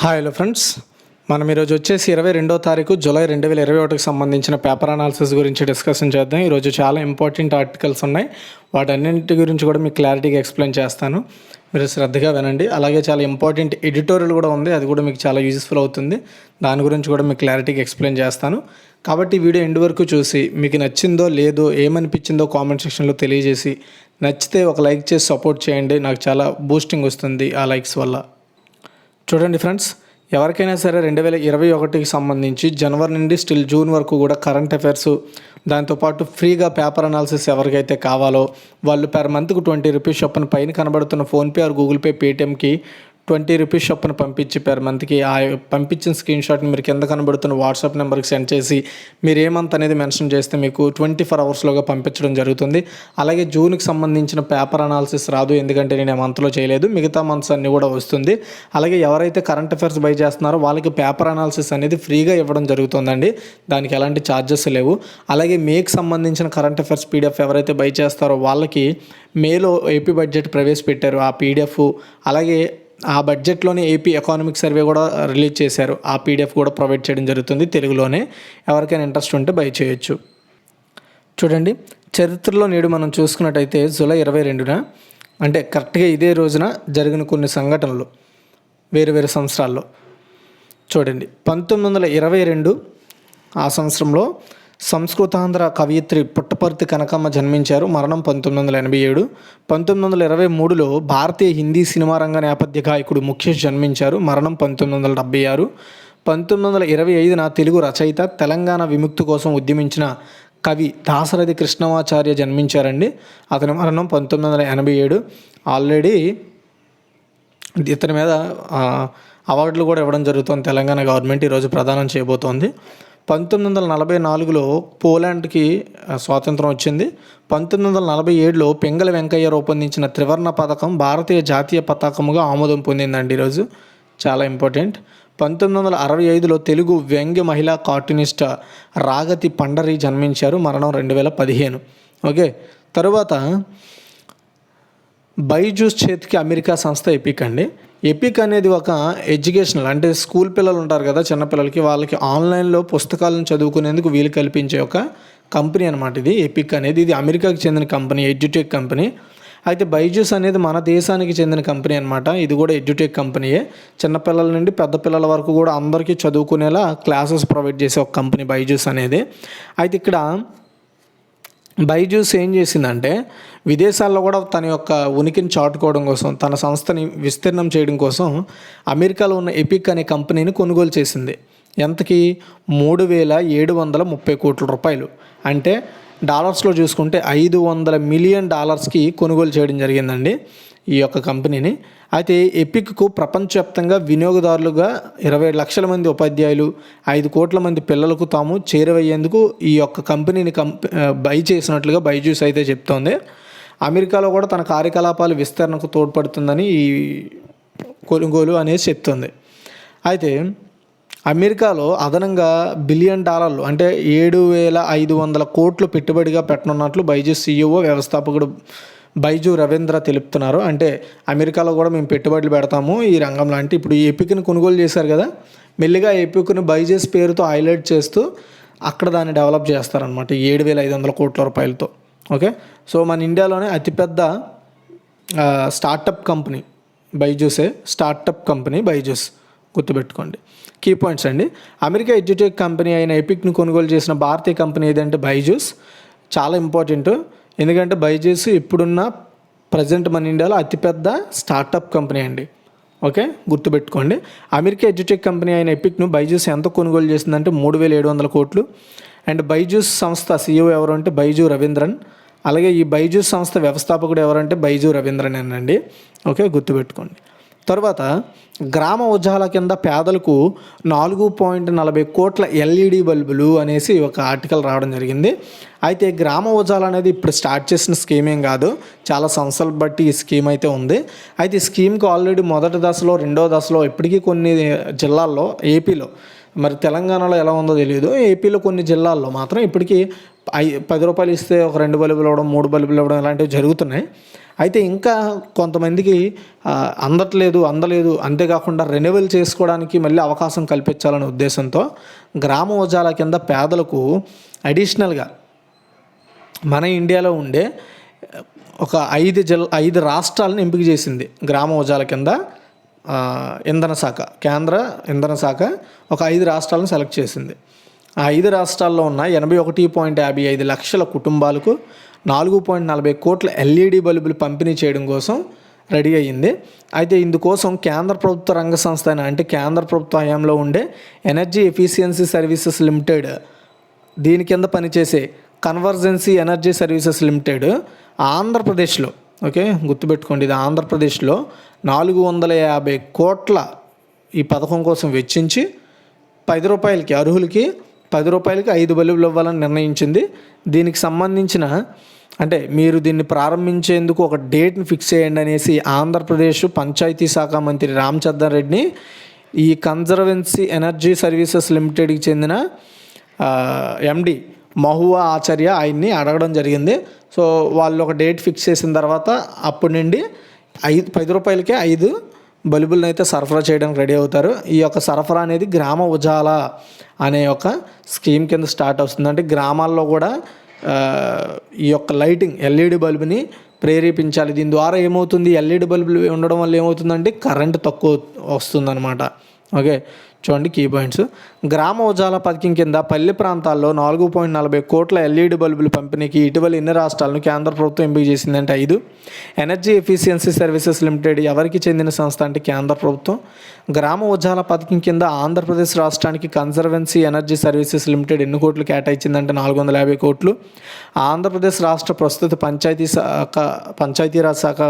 Hello friends, మనం ఈరోజు వచ్చేసి 22వ తారీఖు జూలై 2021కి సంబంధించిన పేపర్ అనాలిసిస్ గురించి డిస్కషన్ చేద్దాం. ఈరోజు చాలా ఇంపార్టెంట్ ఆర్టికల్స్ ఉన్నాయి. వాటన్నింటి గురించి కూడా మీకు క్లారిటీగా ఎక్స్ప్లెయిన్ చేస్తాను. మీరు శ్రద్ధగా వినండి. అలాగే చాలా ఇంపార్టెంట్ ఎడిటోరియల్ కూడా ఉంది, అది కూడా మీకు చాలా యూజ్ఫుల్ అవుతుంది. దాని గురించి కూడా మీకు క్లారిటీగా ఎక్స్ప్లెయిన్ చేస్తాను. కాబట్టి వీడియో ఎండ్ వరకు చూసి మీకు నచ్చిందో లేదో ఏమనిపించిందో కామెంట్ సెక్షన్లో తెలియజేసి, నచ్చితే ఒక లైక్ చేసి సపోర్ట్ చేయండి. నాకు చాలా బూస్టింగ్ వస్తుంది ఆ లైక్స్ వల్ల. చూడండి ఫ్రెండ్స్, ఎవరికైనా సరే 2021కి సంబంధించి జనవరి నుండి స్టిల్ జూన్ వరకు కూడా కరెంట్ అఫైర్స్, దాంతోపాటు ఫ్రీగా పేపర్ అనాలిసిస్ ఎవరికైతే కావాలో వాళ్ళు పర్ మంత్కు 20 రూపీస్ చొప్పున పైన కనబడుతున్న ఫోన్పే ఆర్ గూగుల్ పే పేటిఎంకి 20 రూపీస్ చొప్పున పంపించి పర్ మంత్కి ఆ పంపించిన స్క్రీన్ షాట్ని మీరు కింద కనబడుతున్న వాట్సాప్ నెంబర్కి సెండ్ చేసి మీరు ఏ మంత్ అనేది మెన్షన్ చేస్తే మీకు 24 అవర్స్లోగా పంపించడం జరుగుతుంది. అలాగే జూన్కి సంబంధించిన పేపర్ అనాలిసిస్ రాదు, ఎందుకంటే నేను ఆ మంత్లో చేయలేదు. మిగతా మంత్స్ అన్నీ కూడా వస్తుంది. అలాగే ఎవరైతే కరెంట్ అఫైర్స్ బై చేస్తున్నారో వాళ్ళకి పేపర్ అనాలిసిస్ అనేది ఫ్రీగా ఇవ్వడం జరుగుతుందండి. దానికి ఎలాంటి ఛార్జెస్ లేవు. అలాగే మేకి సంబంధించిన కరెంట్ అఫైర్స్ పీడిఎఫ్ ఎవరైతే బై చేస్తారో వాళ్ళకి మేలో ఏపీ బడ్జెట్ ప్రవేశపెట్టారు, ఆ పీడిఎఫ్, అలాగే ఆ బడ్జెట్లోనే ఏపీ ఎకానమిక్ సర్వే కూడా రిలీజ్ చేశారు. ఆ పీడిఎఫ్ కూడా ప్రొవైడ్ చేయడం జరుగుతుంది తెలుగులోనే. ఎవరికైనా ఇంట్రెస్ట్ ఉంటే బై చేయొచ్చు. చూడండి, చరిత్రలో నేడు మనం చూసుకున్నట్టయితే జూలై 22న అంటే కరెక్ట్గా ఇదే రోజున జరిగిన కొన్ని సంఘటనలు వేరు వేరు సంవత్సరాల్లో. చూడండి, 1922 ఆ సంవత్సరంలో సంస్కృతాంధ్ర కవయిత్రి పుట్టపర్తి కనకమ్మ జన్మించారు. మరణం 1987. 1923లో భారతీయ హిందీ సినిమా రంగ నేపథ్య గాయకుడు ముఖేష్ జన్మించారు. మరణం 1976. 1925న తెలుగు రచయిత, తెలంగాణ విముక్తి కోసం ఉద్యమించిన కవి దాశరథి కృష్ణమాచార్య జన్మించారండి. అతని మరణం 1987. ఆల్రెడీ ఇతని మీద అవార్డులు కూడా ఇవ్వడం జరుగుతుంది. తెలంగాణ గవర్నమెంట్ ఈరోజు ప్రదానం చేయబోతోంది. 1944లో పోలాండ్కి స్వాతంత్రం వచ్చింది. 1947లో పింగళి వెంకయ్య రూపొందించిన త్రివర్ణ పథకం భారతీయ జాతీయ పతాకముగా ఆమోదం పొందిందండి. ఈరోజు చాలా ఇంపార్టెంట్. 1965లో తెలుగు వ్యంగ్య మహిళా కార్టూనిస్ట్ రాగతి పండరి జన్మించారు. మరణం 2015. ఓకే, తరువాత బైజూస్ చేతికి అమెరికా సంస్థ ఎపిక్ అండి. ఎపిక్ అనేది ఒక ఎడ్యుకేషనల్, అంటే స్కూల్ పిల్లలు ఉంటారు కదా, చిన్నపిల్లలకి, వాళ్ళకి ఆన్లైన్లో పుస్తకాలను చదువుకునేందుకు వీలు కల్పించే ఒక కంపెనీ అనమాట ఇది ఎపిక్ అనేది. ఇది అమెరికాకి చెందిన కంపెనీ, ఎడ్యుటెక్ కంపెనీ. అయితే బైజూస్ అనేది మన దేశానికి చెందిన కంపెనీ అనమాట. ఇది కూడా ఎడ్యుటెక్ కంపెనీయే. చిన్నపిల్లల నుండి పెద్ద పిల్లల వరకు కూడా అందరికీ చదువుకునేలా క్లాసెస్ ప్రొవైడ్ చేసే ఒక కంపెనీ బైజూస్ అనేది. అయితే ఇక్కడ బైజూస్ ఏం చేసిందంటే విదేశాల్లో కూడా తన యొక్క ఉనికిని చాటుకోవడం కోసం, తన సంస్థని విస్తీర్ణం చేయడం కోసం అమెరికాలో ఉన్న ఎపిక్ అనే కంపెనీని కొనుగోలు చేసింది. ఎంతకి? 3,730 కోట్ల రూపాయలు, అంటే డాలర్స్లో చూసుకుంటే $500 మిలియన్ కొనుగోలు చేయడం జరిగిందండి ఈ యొక్క కంపెనీని. అయితే ఎపిక్కు ప్రపంచవ్యాప్తంగా వినియోగదారులుగా 20 లక్షల మంది ఉపాధ్యాయులు, 5 కోట్ల మంది పిల్లలకు తాము చేరువయ్యేందుకు ఈ యొక్క కంపెనీని బై చేసినట్లుగా బైజూస్ అయితే చెప్తోంది. అమెరికాలో కూడా తన కార్యకలాపాలు విస్తరణకు తోడ్పడుతుందని ఈ కొనుగోలు అనేది చెప్తుంది. అయితే అమెరికాలో అదనంగా $1 బిలియన్, అంటే 7,500 కోట్లు పెట్టుబడిగా పెట్టనున్నట్లు బైజూస్ CEO వ్యవస్థాపకుడు బైజూ రవీంద్ర తెలుపుతున్నారు. అంటే అమెరికాలో కూడా మేము పెట్టుబడులు పెడతాము ఈ రంగంలో. అంటే ఇప్పుడు ఈ ఎపిక్ని కొనుగోలు చేశారు కదా, మెల్లిగా ఎపిక్ని బైజూస్ పేరుతో హైలైట్ చేస్తూ అక్కడ దాన్ని డెవలప్ చేస్తారనమాట 7,500 కోట్ల రూపాయలతో. ఓకే, సో మన ఇండియాలోనే అతిపెద్ద స్టార్టప్ కంపెనీ బైజూసే. స్టార్టప్ కంపెనీ బైజూస్, గుర్తుపెట్టుకోండి. కీ పాయింట్స్ అండి. అమెరికా ఎడ్యుటెక్ కంపెనీ అయిన ఎపిక్ని కొనుగోలు చేసిన భారతీయ కంపెనీ ఏదంటే బైజూస్. చాలా ఇంపార్టెంట్, ఎందుకంటే బైజూస్ ఇప్పుడున్న ప్రజెంట్ మన ఇండియాలో అతిపెద్ద స్టార్టప్ కంపెనీ అండి. ఓకే, గుర్తుపెట్టుకోండి. అమెరికా ఎడ్యుటెక్ కంపెనీ అయిన ఎపిక్ను బైజూస్ ఎంత కొనుగోలు చేసిందంటే 3,700 కోట్లు. అండ్ బైజూస్ సంస్థ CEO ఎవరు అంటే బైజూ రవీంద్రన్. అలాగే ఈ బైజూస్ సంస్థ వ్యవస్థాపకుడు ఎవరంటే బైజూ రవీంద్రన్ అండి. ఓకే, గుర్తుపెట్టుకోండి. తర్వాత గ్రామ ఉజాల కింద పేదలకు 4.40 కోట్ల LED బల్బులు అనేసి ఒక ఆర్టికల్ రావడం జరిగింది. అయితే గ్రామ ఉజాల అనేది ఇప్పుడు స్టార్ట్ చేసిన స్కీమ్ ఏం కాదు, చాలా సంవత్సరాలు బట్టి ఈ స్కీమ్ అయితే ఉంది. అయితే ఈ స్కీమ్కి ఆల్రెడీ మొదటి దశలో, రెండో దశలో ఇప్పటికీ కొన్ని జిల్లాల్లో, ఏపీలో, మరి తెలంగాణలో ఎలా ఉందో తెలియదు, ఏపీలో కొన్ని జిల్లాల్లో మాత్రం ఇప్పటికీ 10 రూపాయలు ఇస్తే ఒక 2 బల్బులు ఇవ్వడం, 3 బల్బులు ఇవ్వడం ఇలాంటివి జరుగుతున్నాయి. అయితే ఇంకా కొంతమందికి అందలేదు. అంతేకాకుండా రెన్యువల్ చేసుకోవడానికి మళ్ళీ అవకాశం కల్పించాలనే ఉద్దేశంతో గ్రామ ఉజాలా కింద పేదలకు అడిషనల్గా మన ఇండియాలో ఉండే ఒక 5 రాష్ట్రాలను ఎంపిక చేసింది గ్రామ ఉజాలా కింద ఇంధన శాఖ, కేంద్ర ఇంధన శాఖ ఒక 5 రాష్ట్రాలను సెలెక్ట్ చేసింది. ఆ 5 రాష్ట్రాల్లో ఉన్న 81.55 లక్షల కుటుంబాలకు 4.40 కోట్ల ఎల్ఈడి బల్బులు పంపిణీ చేయడం కోసం రెడీ అయ్యింది. అయితే ఇందుకోసం కేంద్ర ప్రభుత్వ రంగ సంస్థ అంటే కేంద్ర ప్రభుత్వ హయాంలో ఉండే ఎనర్జీ ఎఫిషియన్సీ సర్వీసెస్ లిమిటెడ్, దీని కింద పనిచేసే కన్వర్జెన్సీ ఎనర్జీ సర్వీసెస్ లిమిటెడ్ ఆంధ్రప్రదేశ్లో, ఓకే గుర్తుపెట్టుకోండి, ఇది ఆంధ్రప్రదేశ్లో 450 కోట్ల ఈ పథకం కోసం వెచ్చించి రూపాయలకి అర్హులకి 10 రూపాయలకి 5 బల్బులు ఇవ్వాలని నిర్ణయించింది. దీనికి సంబంధించిన అంటే మీరు దీన్ని ప్రారంభించేందుకు ఒక డేట్ని ఫిక్స్ చేయండి అనేసి ఆంధ్రప్రదేశ్ పంచాయతీ శాఖ మంత్రి రామచంద్ర రెడ్డిని ఈ కన్జర్వెన్సీ ఎనర్జీ సర్వీసెస్ లిమిటెడ్కి చెందిన ఎండి మహువా ఆచార్య ఆయన్ని అడగడం జరిగింది. సో వాళ్ళు ఒక డేట్ ఫిక్స్ చేసిన తర్వాత అప్పటి నుండి 10 రూపాయలకే 5 బల్బులను అయితే సరఫరా చేయడానికి రెడీ అవుతారు. ఈ యొక్క సరఫరా అనేది గ్రామ ఉజాలా అనే ఒక స్కీమ్ కింద స్టార్ట్ అవుతుంది. అంటే గ్రామాల్లో కూడా ఈ యొక్క లైటింగ్ ఎల్ఈడి బల్బుని ప్రేరేపించాలి. దీని ద్వారా ఏమవుతుంది, ఎల్ఈడి బల్బులు ఉండడం వల్ల ఏమవుతుందంటే కరెంటు తక్కువ వస్తుందన్నమాట. ఓకే చూడండి కీ పాయింట్స్. గ్రామ ఉజాలా పథకం కింద పల్లె ప్రాంతాల్లో 4.40 కోట్ల ఎల్ఈడి బల్బులు పంపిణీకి ఇటీవల ఎన్ని రాష్ట్రాలను కేంద్ర ప్రభుత్వం ఎంపిక చేసిందంటే 5. ఎనర్జీ ఎఫిషియన్సీ సర్వీసెస్ లిమిటెడ్ ఎవరికి చెందిన సంస్థ అంటే కేంద్ర ప్రభుత్వం. గ్రామ ఉజాలా పథకం కింద ఆంధ్రప్రదేశ్ రాష్ట్రానికి కన్జర్వెన్సీ ఎనర్జీ సర్వీసెస్ లిమిటెడ్ ఎన్ని కోట్లు కేటాయించిందంటే 450 కోట్లు. ఆంధ్రప్రదేశ్ రాష్ట్ర ప్రస్తుత పంచాయతీరాజ్ శాఖ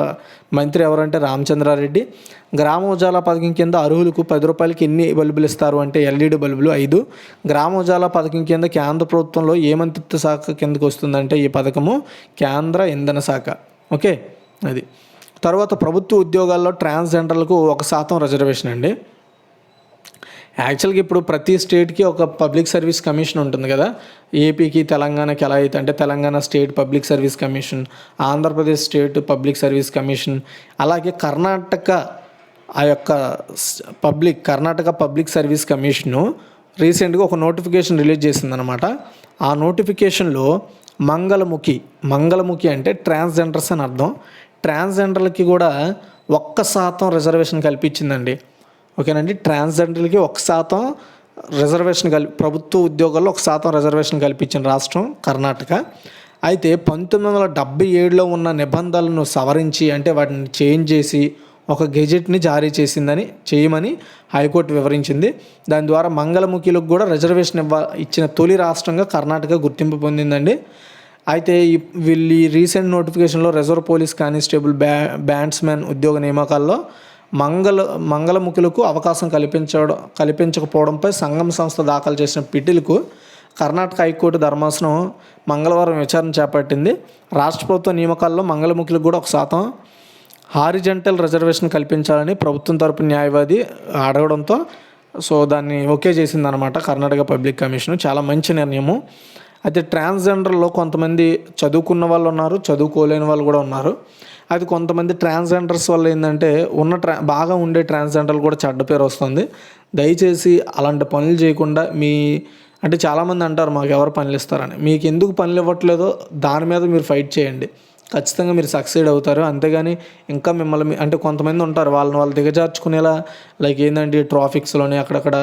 మంత్రి ఎవరంటే రామచంద్రారెడ్డి. గ్రామ ఉజాలా పథకం కింద అర్హులకు 10 రూపాయలకి ఎన్ని బల్బులు ఇస్తారు అంటే ఎల్ఈడి బల్బులు 5. గ్రామ ఉజాలా పథకం కింద కేంద్ర ప్రభుత్వంలో ఏ మంత్రిత్వ శాఖ కిందకు వస్తుందంటే ఈ పథకము కేంద్ర ఇంధన శాఖ. ఓకే అది. తర్వాత ప్రభుత్వ ఉద్యోగాల్లో ట్రాన్స్జెండర్లకు 1% రిజర్వేషన్ అండి. యాక్చువల్గా ఇప్పుడు ప్రతి స్టేట్కి ఒక పబ్లిక్ సర్వీస్ కమిషన్ ఉంటుంది కదా. ఏపీకి తెలంగాణకి ఎలా అయితే అంటే Telangana state public service commission, Andhra Pradesh state public service commission, అలాగే కర్ణాటక ఆ యొక్క కర్ణాటక పబ్లిక్ సర్వీస్ కమిషను రీసెంట్గా ఒక నోటిఫికేషన్ రిలీజ్ చేసిందనమాట. ఆ నోటిఫికేషన్లో మంగళముఖి అంటే ట్రాన్స్జెండర్స్ అని అర్థం. ట్రాన్స్జెండర్లకి కూడా 1% రిజర్వేషన్ కల్పించిందండి. ఓకేనండి, ట్రాన్స్జెండర్లకి 1% రిజర్వేషన్ ప్రభుత్వ ఉద్యోగాల్లో 1% రిజర్వేషన్ కల్పించిన రాష్ట్రం కర్ణాటక. అయితే 1977లో ఉన్న నిబంధనలను సవరించి అంటే వాటిని చేంజ్ చేసి ఒక గెజెట్ని జారీ చేయమని హైకోర్టు వివరించింది. దాని ద్వారా మంగళముఖిలకు కూడా రిజర్వేషన్ ఇచ్చిన తొలి రాష్ట్రంగా కర్ణాటక గుర్తింపు పొందిందండి. అయితే వీళ్ళు ఈ రీసెంట్ నోటిఫికేషన్లో రిజర్వ్ పోలీస్ కానిస్టేబుల్ బ్యాండ్స్మెన్ ఉద్యోగ నియామకాల్లో మంగళముఖులకు అవకాశం కల్పించకపోవడంపై సంఘం సంస్థ దాఖలు చేసిన పిటిలకు కర్ణాటక హైకోర్టు ధర్మాసనం మంగళవారం విచారణ చేపట్టింది. రాష్ట్ర ప్రభుత్వ నియామకాల్లో మంగళముఖులకు కూడా 1% హారిజంటల్ రిజర్వేషన్ కల్పించాలని ప్రభుత్వం తరపు న్యాయవాది అడగడంతో దాన్ని ఓకే చేసిందనమాట కర్ణాటక పబ్లిక్ కమిషన్. చాలా మంచి నిర్ణయము. అయితే ట్రాన్స్జెండర్లో కొంతమంది చదువుకున్న వాళ్ళు ఉన్నారు, చదువుకోలేని వాళ్ళు కూడా ఉన్నారు. అది కొంతమంది ట్రాన్స్జెండర్స్ వల్ల ఏంటంటే బాగా ఉండే ట్రాన్స్జెండర్లు కూడా చెడ్డ పేరు వస్తుంది. దయచేసి అలాంటి పనులు చేయకుండా అంటే చాలామంది అంటారు మాకు ఎవరు పనులు ఇస్తారని. మీకు ఎందుకు పనులు ఇవ్వట్లేదో దాని మీద మీరు ఫైట్ చేయండి, ఖచ్చితంగా మీరు సక్సీడ్ అవుతారు. అంతేగాని ఇంకా మిమ్మల్ని అంటే కొంతమంది ఉంటారు వాళ్ళు దిగజార్చుకునేలా లైక్ ఏంటంటే ట్రాఫిక్స్లోని అక్కడక్కడ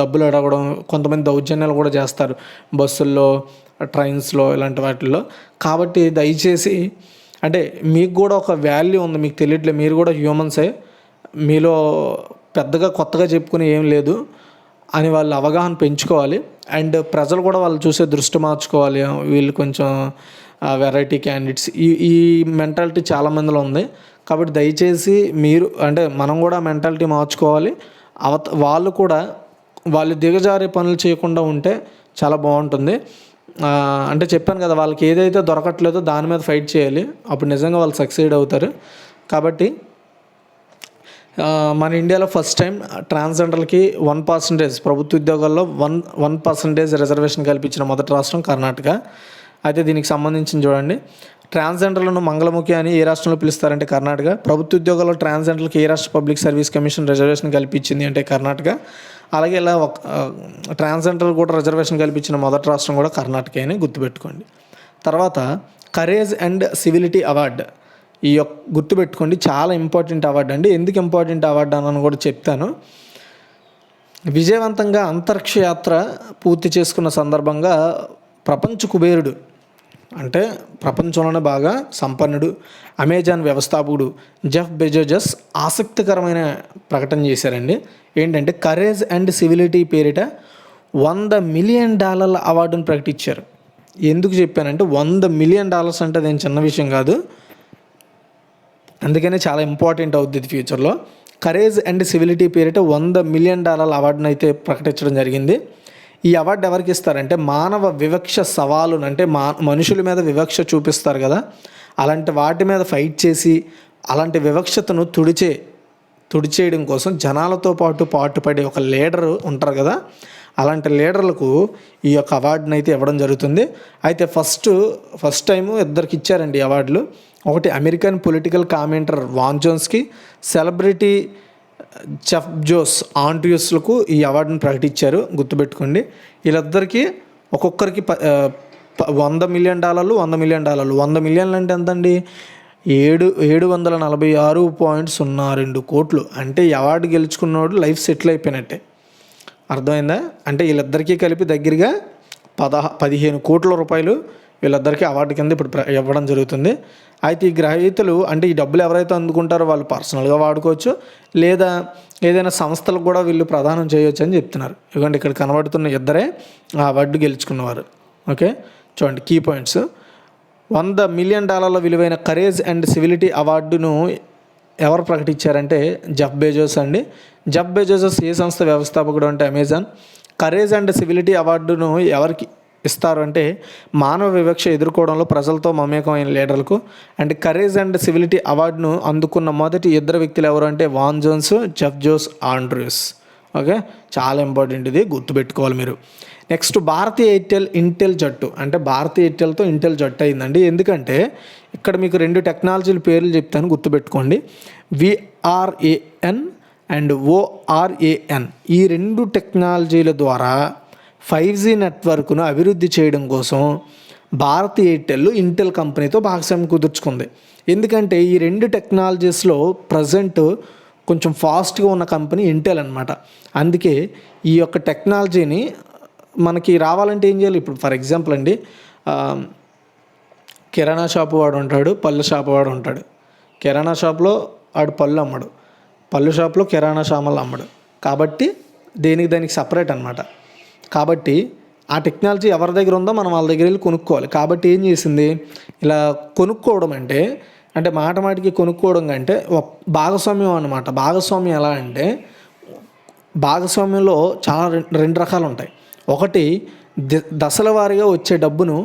డబ్బులు అడగడం, కొంతమంది దౌర్జన్యాలు కూడా చేస్తారు బస్సుల్లో, ట్రైన్స్లో, ఇలాంటి వాటిల్లో. కాబట్టి దయచేసి అంటే మీకు కూడా ఒక వాల్యూ ఉంది, మీకు తెలియట్లేదు, మీరు కూడా హ్యూమన్సే, మీలో పెద్దగా కొత్తగా చెప్పుకుని ఏం లేదు అని వాళ్ళు అవగాహన పెంచుకోవాలి. అండ్ ప్రజలు కూడా వాళ్ళు చూసే దృష్టి మార్చుకోవాలి. వీళ్ళు కొంచెం వెరైటీ క్యాండిడేట్స్ ఈ మెంటాలిటీ చాలామందిలో ఉంది. కాబట్టి దయచేసి మీరు అంటే మనం కూడా మెంటాలిటీ మార్చుకోవాలి. వాళ్ళు దిగజారే పనులు చేయకుండా ఉంటే చాలా బాగుంటుంది. అంటే చెప్పాను కదా, వాళ్ళకి ఏదైతే దొరకట్లేదో దాని మీద ఫైట్ చేయాలి, అప్పుడు నిజంగా వాళ్ళు సక్సీడ్ అవుతారు. కాబట్టి మన ఇండియాలో ఫస్ట్ టైం ట్రాన్స్జెండర్లకి 1% ప్రభుత్వ ఉద్యోగాల్లో 1% రిజర్వేషన్ కల్పించిన మొదటి రాష్ట్రం కర్ణాటక. అయితే దీనికి సంబంధించి చూడండి, ట్రాన్స్జెండర్లను మంగళముఖి అని ఏ రాష్ట్రంలో పిలుస్తారంటే కర్ణాటక. ప్రభుత్వ ఉద్యోగాల్లో ట్రాన్స్జెండర్లకు ఏ రాష్ట్ర పబ్లిక్ సర్వీస్ కమిషన్ రిజర్వేషన్ కల్పించింది అంటే కర్ణాటక. అలాగే ఇలా ట్రాన్స్జెండర్ కూడా రిజర్వేషన్ కల్పించిన మొదటి రాష్ట్రం కూడా కర్ణాటక అని గుర్తుపెట్టుకోండి. తర్వాత కరేజ్ అండ్ సివిలిటీ అవార్డు, ఈ గుర్తుపెట్టుకోండి, చాలా ఇంపార్టెంట్ అవార్డు అండి. ఎందుకు ఇంపార్టెంట్ అవార్డు అని కూడా చెప్తాను. విజయవంతంగా అంతరిక్ష యాత్ర పూర్తి చేసుకున్న సందర్భంగా ప్రపంచ కుబేరుడు అంటే ప్రపంచంలోనే బాగా సంపన్నుడు అమెజాన్ వ్యవస్థాపకుడు జెఫ్ బెజోస్ ఆసక్తికరమైన ప్రకటన చేశారండి. ఏంటంటే కరేజ్ అండ్ సివిలిటీ పేరిట $100 మిలియన్ అవార్డును ప్రకటించారు. ఎందుకు చెప్పానంటే $100 మిలియన్ అంటే అదేం చిన్న విషయం కాదు. అందుకనే చాలా ఇంపార్టెంట్ అవుద్ది ఇది ఫ్యూచర్లో. కరేజ్ అండ్ సివిలిటీ పేరిట $100 మిలియన్ అవార్డును అయితే ప్రకటించడం జరిగింది. ఈ అవార్డు ఎవరికి ఇస్తారంటే మానవ వివక్ష సవాలును అంటే మనుషుల మీద వివక్ష చూపిస్తారు కదా, అలాంటి వాటి మీద ఫైట్ చేసి అలాంటి వివక్షతను తుడిచేయడం కోసం జనాలతో పాటుపడే ఒక లీడరు ఉంటారు కదా, అలాంటి లీడర్లకు ఈ యొక్క అవార్డుని అయితే ఇవ్వడం జరుగుతుంది. అయితే ఫస్ట్ టైము ఇద్దరికి ఇచ్చారండి అవార్డులు. ఒకటి అమెరికన్ పొలిటికల్ కామెంటర్ వాన్ జోన్స్కి, సెలబ్రిటీ జెఫ్ బెజోస్ ఆండ్రూస్లకు ఈ అవార్డును ప్రకటించారు. గుర్తుపెట్టుకోండి, వీళ్ళిద్దరికీ ఒక్కొక్కరికి $100 మిలియన్ $100 మిలియన్ $100 మిలియన్లు అంటే ఎంతండి? 746.02 కోట్లు. అంటే ఈ అవార్డు గెలుచుకున్నవాడు లైఫ్ సెటిల్ అయిపోయినట్టే, అర్థమైందా? అంటే వీళ్ళిద్దరికీ కలిపి దగ్గరగా 15 కోట్ల రూపాయలు వీళ్ళిద్దరికీ అవార్డు కింద ఇప్పుడు ఇవ్వడం జరుగుతుంది. అయితే ఈ గ్రహీతలు అంటే ఈ డబ్బులు ఎవరైతే అందుకుంటారో వాళ్ళు పర్సనల్గా వాడుకోవచ్చు, లేదా ఏదైనా సంస్థలకు కూడా వీళ్ళు ప్రదానం చేయవచ్చు అని చెప్తున్నారు. ఎందుకంటే ఇక్కడ కనబడుతున్న ఇద్దరే ఆ అవార్డు గెలుచుకున్నవారు. ఓకే, చూడండి కీ పాయింట్స్. $100 మిలియన్ విలువైన కరేజ్ అండ్ సివిలిటీ అవార్డును ఎవరు ప్రకటించారంటే జెఫ్ బెజోస్ అండి. జెఫ్ బెజోస్ ఏ సంస్థ వ్యవస్థాపకుడు అంటే అమెజాన్. కరేజ్ అండ్ సివిలిటీ అవార్డును ఎవరికి ఇస్తారు అంటే మానవ వివక్ష ఎదుర్కోవడంలో ప్రజలతో మమేకమైన లీడర్లకు. అంటే కరేజ్ అండ్ సివిలిటీ అవార్డును అందుకున్న మొదటి ఇద్దరు వ్యక్తులు ఎవరు అంటే Van Jones, Jeff Bezos Andrews. Okay, చాలా ఇంపార్టెంట్, ఇది గుర్తుపెట్టుకోవాలి మీరు. నెక్స్ట్ భారతీయ ఎయిర్టెల్ ఇంటెల్ జట్టు అంటే భారతీయ ఎయిర్టెల్తో ఇంటెల్ జట్టు అయిందండి. ఎందుకంటే ఇక్కడ మీకు 2 టెక్నాలజీల పేర్లు చెప్తాను, గుర్తుపెట్టుకోండి. VRAN అండ్ ORAN, ఈ 2 టెక్నాలజీల ద్వారా 5G నెట్వర్క్ను అభివృద్ధి చేయడం కోసం భారతీయ ఎయిర్టెల్ ఇంటెల్ కంపెనీతో భాగస్వామ్యం కుదుర్చుకుంది. ఎందుకంటే ఈ 2 టెక్నాలజీస్లో ప్రజెంట్ కొంచెం ఫాస్ట్గా ఉన్న కంపెనీ ఇంటెల్ అనమాట. అందుకే ఈ యొక్క టెక్నాలజీని మనకి రావాలంటే ఏం చేయాలి? ఇప్పుడు ఫర్ ఎగ్జాంపుల్ అండి, కిరాణా షాపు వాడు ఉంటాడు, పళ్ళు షాపు వాడు ఉంటాడు. కిరాణా షాప్లో వాడు పళ్ళు అమ్మడు, పళ్ళు షాప్లో కిరాణా సామాన్లు అమ్మడు. కాబట్టి దానికి సపరేట్ అనమాట. కాబట్టి ఆ టెక్నాలజీ ఎవరి దగ్గర ఉందో మనం వాళ్ళ దగ్గర వెళ్ళి కొనుక్కోవాలి. కాబట్టి ఏం చేసింది, ఇలా కొనుక్కోవడం అంటే మాటికి కొనుక్కోవడం కంటే భాగస్వామ్యం అన్నమాట. భాగస్వామ్యం ఎలా అంటే భాగస్వామ్యంలో చాలా 2 రకాలు ఉంటాయి. ఒకటి దశల వారీగా వచ్చే డబ్బును